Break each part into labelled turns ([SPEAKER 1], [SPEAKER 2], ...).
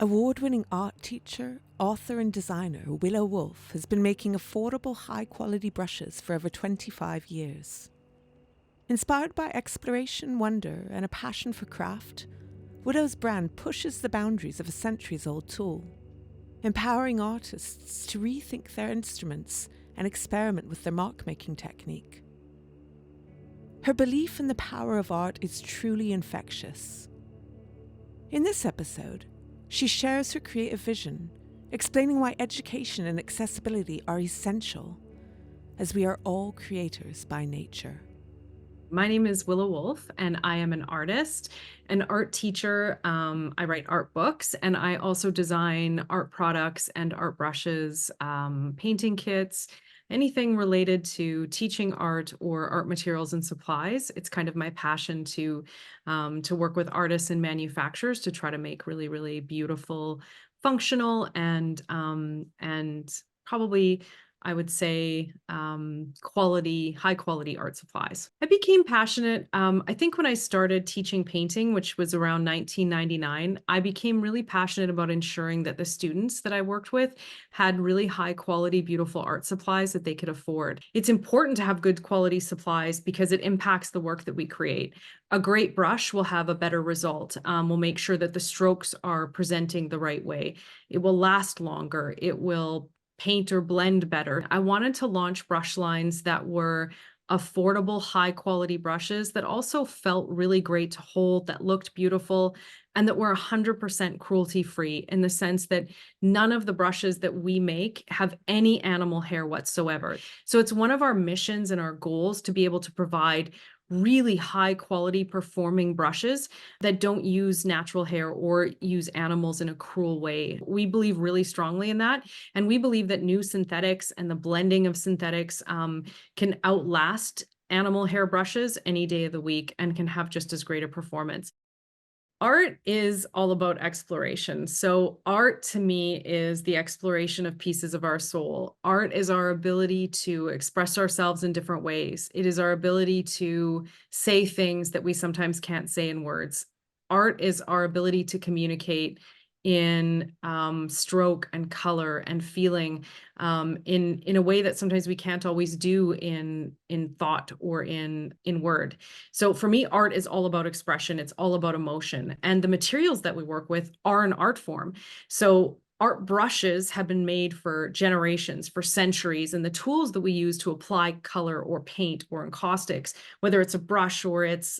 [SPEAKER 1] Award-winning art teacher, author and designer Willow Wolfe has been making affordable, high-quality brushes for over 25 years. Inspired by exploration, wonder, and a passion for craft, Willow's brand pushes the boundaries of a centuries-old tool, empowering artists to rethink their instruments and experiment with their mark-making technique. Her belief in the power of art is truly infectious. In this episode, she shares her creative vision, explaining why education and accessibility are essential, as we are all creators by nature.
[SPEAKER 2] My name is Willow Wolfe, and I am an artist, an art teacher. I write art books, and I also design art products and art brushes, painting kits, anything related to teaching art or art materials and supplies. It's kind of my passion to work with artists and manufacturers to try to make really, really beautiful, functional, and probably I would say, high quality art supplies. I became passionate, I think when I started teaching painting, which was around 1999, I became really passionate about ensuring that the students that I worked with had really high quality, beautiful art supplies that they could afford. It's important to have good quality supplies because it impacts the work that we create. A great brush will have a better result. We'll make sure that the strokes are presenting the right way. It will last longer. It will paint or blend better. I wanted to launch brush lines that were affordable, high quality brushes that also felt really great to hold, that looked beautiful, and that were 100% cruelty free in the sense that none of the brushes that we make have any animal hair whatsoever. So it's one of our missions and our goals to be able to provide really high quality performing brushes that don't use natural hair or use animals in a cruel way. We believe really strongly in that. And we believe that new synthetics and the blending of synthetics can outlast animal hair brushes any day of the week and can have just as great a performance. Art is all about exploration. So, art to me is the exploration of pieces of our soul. Art is our ability to express ourselves in different ways. It is our ability to say things that we sometimes can't say in words. Art is our ability to communicate in stroke and color and feeling in a way that sometimes we can't always do in thought or in word. So for me, art is all about expression. It's all about emotion. And the materials that we work with are an art form. So art brushes have been made for generations, for centuries, and the tools that we use to apply color or paint or encaustics, whether it's a brush or it's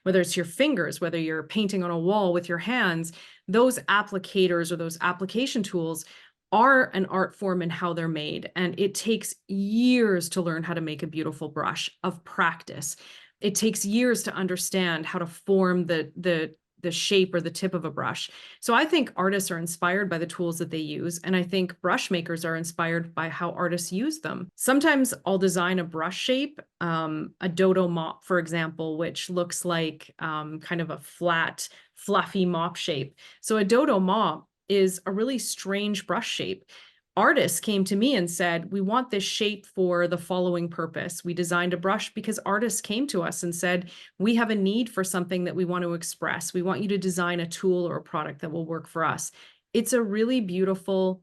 [SPEAKER 2] whether it's your fingers, whether you're painting on a wall with your hands, those applicators or those application tools are an art form in how they're made. And it takes years to learn how to make a beautiful brush of practice. It takes years to understand how to form the shape or the tip of a brush. So I think artists are inspired by the tools that they use, and I think brush makers are inspired by how artists use them. Sometimes I'll design a brush shape, a dodo mop, for example, which looks like kind of a flat, fluffy mop shape. So a dodo mop is a really strange brush shape. Artists came to me and said, "We want this shape for the following purpose." We designed a brush because artists came to us and said, "We have a need for something that we want to express. We want you to design a tool or a product that will work for us." It's a really beautiful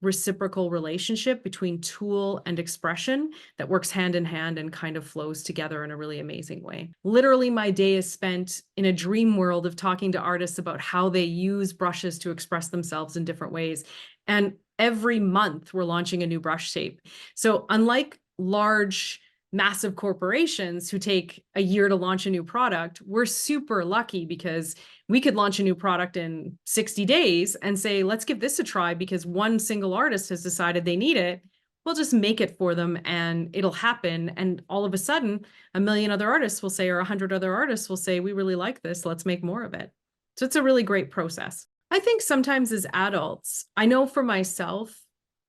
[SPEAKER 2] reciprocal relationship between tool and expression that works hand in hand and kind of flows together in a really amazing way. Literally, my day is spent in a dream world of talking to artists about how they use brushes to express themselves in different ways. And every month, we're launching a new brush shape. So, unlike large, massive corporations who take a year to launch a new product, we're super lucky because we could launch a new product in 60 days and say, let's give this a try because one single artist has decided they need it. We'll just make it for them and it'll happen. And all of a sudden, a million other artists will say, or 100 other artists will say, we really like this. Let's make more of it. So it's a really great process. I think sometimes as adults, I know for myself,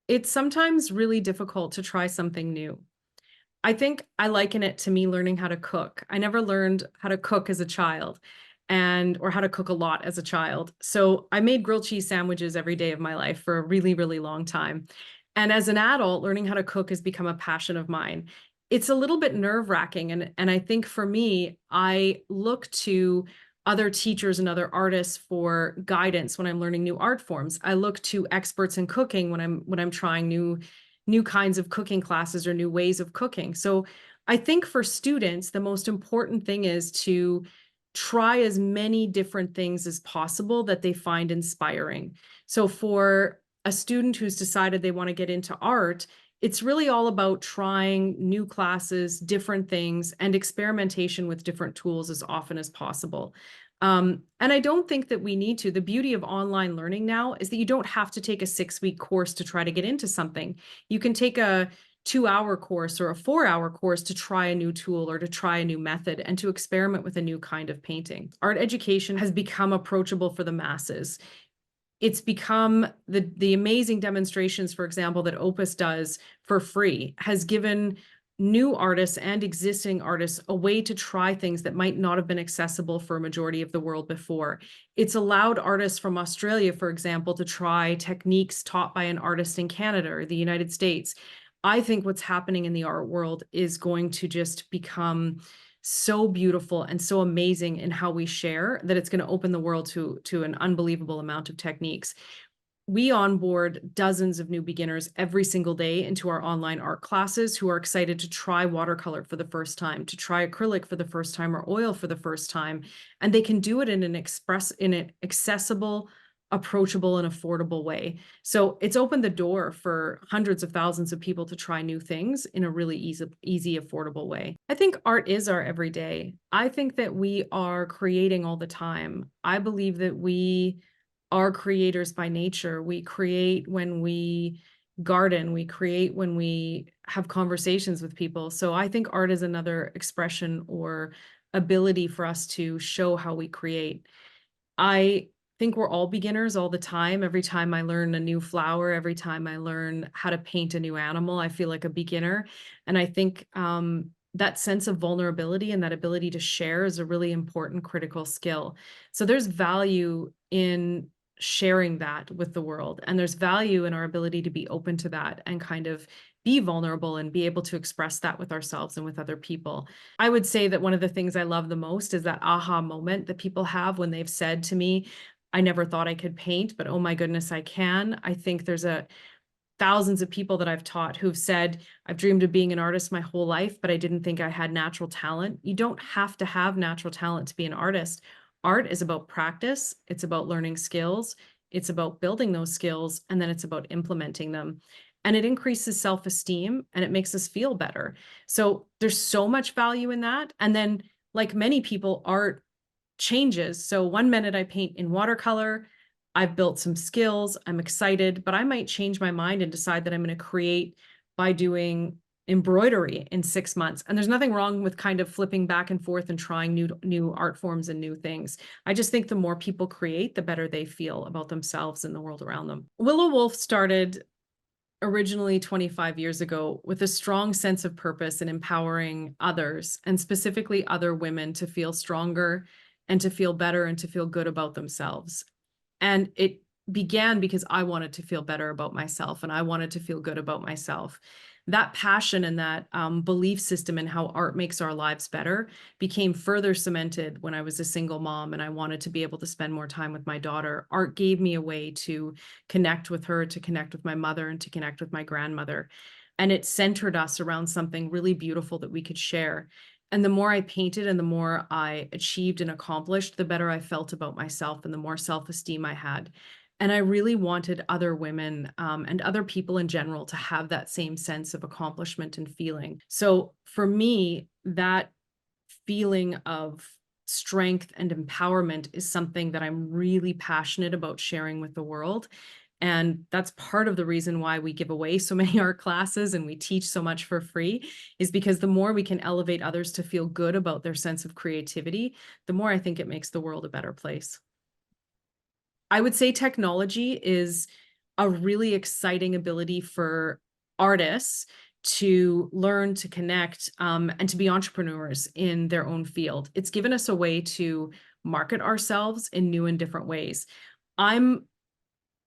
[SPEAKER 2] it's sometimes really difficult to try something new. I think I liken it to me learning how to cook. I never learned how to cook as a child and or how to cook a lot as a child. So I made grilled cheese sandwiches every day of my life for a really, really long time. And as an adult, learning how to cook has become a passion of mine. It's a little bit nerve-wracking. And I think for me, I look to other teachers and other artists for guidance when I'm learning new art forms. I look to experts in cooking when I'm trying new kinds of cooking classes or new ways of cooking. So I think for students, the most important thing is to try as many different things as possible that they find inspiring. So for a student who's decided they want to get into art, it's really all about trying new classes, different things, and experimentation with different tools as often as possible. And I don't think that we need to. The beauty of online learning now is that you don't have to take a 6-week course to try to get into something. You can take a 2-hour course or a 4-hour course to try a new tool or to try a new method and to experiment with a new kind of painting. Art education has become approachable for the masses. It's become the amazing demonstrations, for example, that Opus does for free, has given new artists and existing artists a way to try things that might not have been accessible for a majority of the world before. It's allowed artists from Australia, for example, to try techniques taught by an artist in Canada or the United States. I think what's happening in the art world is going to just become so beautiful and so amazing in how we share that it's going to open the world to an unbelievable amount of techniques. We onboard dozens of new beginners every single day into our online art classes who are excited to try watercolor for the first time, to try acrylic for the first time, or oil for the first time. And they can do it in an accessible, approachable, and affordable way. So it's opened the door for hundreds of thousands of people to try new things in a really easy, affordable way. I think art is our everyday. I think that we are creating all the time. I believe that we are creators by nature. We create when we garden, we create when we have conversations with people. So I think art is another expression or ability for us to show how we create. I think we're all beginners all the time. Every time I learn a new flower, every time I learn how to paint a new animal, I feel like a beginner. And I think that sense of vulnerability and that ability to share is a really important critical skill. So there's value in sharing that with the world. And there's value in our ability to be open to that and kind of be vulnerable and be able to express that with ourselves and with other people. I would say that one of the things I love the most is that aha moment that people have when they've said to me, I never thought I could paint, but oh my goodness, I can. I think there's thousands of people that I've taught who've said, I've dreamed of being an artist my whole life, but I didn't think I had natural talent. You don't have to have natural talent to be an artist. Art is about practice. It's about learning skills. It's about building those skills, and then it's about implementing them. And it increases self-esteem and it makes us feel better. So there's so much value in that. And then, like many people, art changes. So one minute I paint in watercolor, I've built some skills, I'm excited, but I might change my mind and decide that I'm going to create by doing embroidery in 6 months. And there's nothing wrong with kind of flipping back and forth and trying new art forms and new things. I just think the more people create, the better they feel about themselves and the world around them. Willow Wolfe started originally 25 years ago with a strong sense of purpose in empowering others, and specifically other women, to feel stronger and to feel better and to feel good about themselves. And it began because I wanted to feel better about myself and I wanted to feel good about myself. That passion and that belief system in how art makes our lives better became further cemented when I was a single mom and I wanted to be able to spend more time with my daughter. Art gave me a way to connect with her, to connect with my mother, and to connect with my grandmother. And it centered us around something really beautiful that we could share. And the more I painted and the more I achieved and accomplished, the better I felt about myself and the more self-esteem I had. And I really wanted other women and other people in general to have that same sense of accomplishment and feeling. So for me, that feeling of strength and empowerment is something that I'm really passionate about sharing with the world. And that's part of the reason why we give away so many art classes and we teach so much for free, is because the more we can elevate others to feel good about their sense of creativity, the more I think it makes the world a better place. I would say technology is a really exciting ability for artists to learn, to connect, and to be entrepreneurs in their own field. It's given us a way to market ourselves in new and different ways. I'm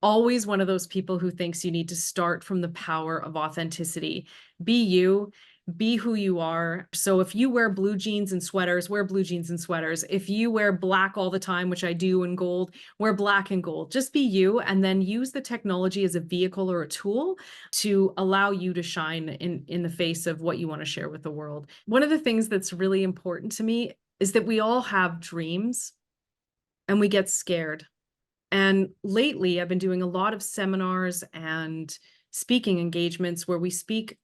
[SPEAKER 2] always one of those people who thinks you need to start from the power of authenticity. Be you. be who you are. So if you wear blue jeans and sweaters, wear blue jeans and sweaters. If you wear black all the time, which I do, and gold, wear black and gold. Just be you, and then use the technology as a vehicle or a tool to allow you to shine in the face of what you want to share with the world. One of the things that's really important to me is that we all have dreams and we get scared. And lately, I've been doing a lot of seminars and speaking engagements where we speak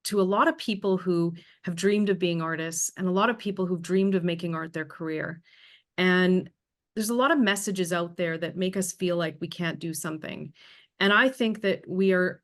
[SPEAKER 2] to a lot of people who have dreamed of being artists and a lot of people who've dreamed of making art their career. And there's a lot of messages out there that make us feel like we can't do something. And I think that we are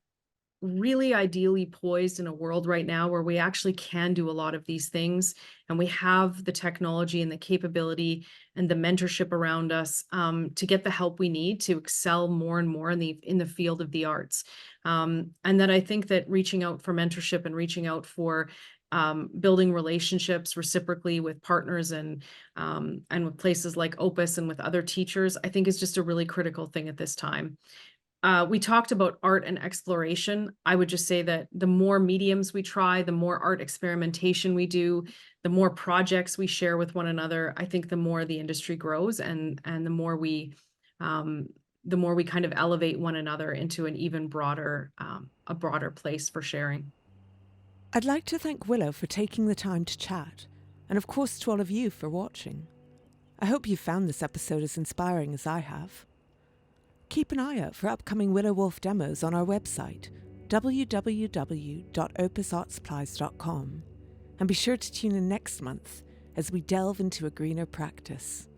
[SPEAKER 2] really ideally poised in a world right now where we actually can do a lot of these things, and we have the technology and the capability and the mentorship around us to get the help we need to excel more and more in the field of the arts. And that I think that reaching out for mentorship and reaching out for building relationships reciprocally with partners and with places like Opus and with other teachers, I think is just a really critical thing at this time. We talked about art and exploration. I would just say that the more mediums we try, the more art experimentation we do, the more projects we share with one another, I think the more the industry grows, and the more we kind of elevate one another into an even broader, a broader place for sharing.
[SPEAKER 1] I'd like to thank Willow for taking the time to chat, and of course to all of you for watching. I hope you found this episode as inspiring as I have. Keep an eye out for upcoming Willow Wolfe demos on our website, www.opusartsupplies.com, and be sure to tune in next month as we delve into a greener practice.